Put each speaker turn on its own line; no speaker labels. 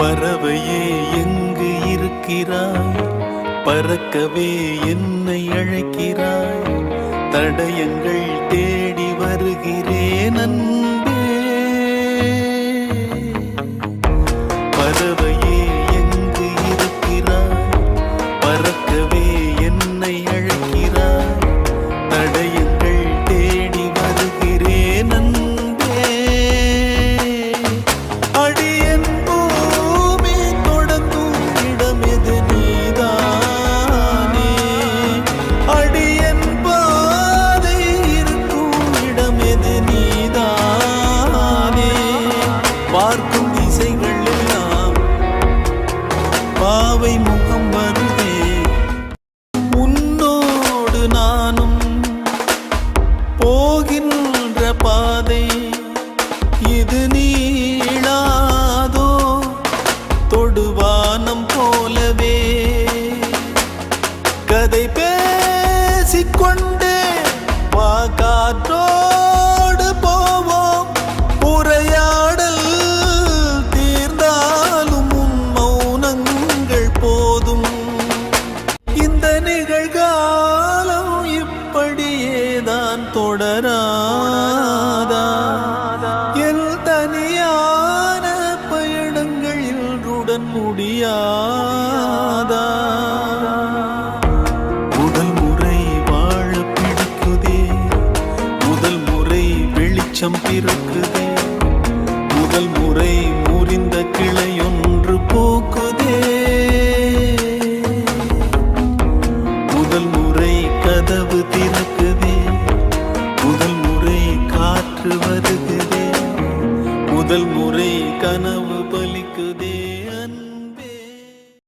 பறவையே எங்கு இருக்கிறாய்? பறக்கவே என்னை அழைக்கிறாய். தடயங்கள் தேடி வருகிறேன் அன்பே. பறவையே எங்கு இருக்கிறாய்? பறக்கவே என்னை அழைக்கிறாய். தடயங்கள் தேடி வருகிறேன் அன்பே. அடியன் பூமி தொடங்கும் இடமெது நீதானே. அடியன் பாதை இருக்கும் இடமெது நீதானே. பார்க்கும் திசைகள் எல்லாம் பாவை முகம் வருதே. உன்னோடு நானும் போகின்ற பாதை இது நீளாதோ? தொடுவானம் போலவே கதை பேசிக்கொண்டே வா, காற்றோடு போவோம். உரையாடல் தீர்ந்தாலும் உன் மௌனங்கள் போதும். இந்த நிகழ்காலம் இப்படியேதான் தொடராதா? என் தனியான பயணங்கள் இன்றுடன் முடியாதா? முதல் முறை வாழ பிடிக்குதே. முதல் முறை வெளிச்சம் பிறக்குதே. முதல் முறை முறிந்த கிளையொன்று பூக்குதே. முதல் முறை கதவு திறக்குதே. முதல் முறை காற்று வருகுதே. முதல் முறை கனவு பலிக்குதே.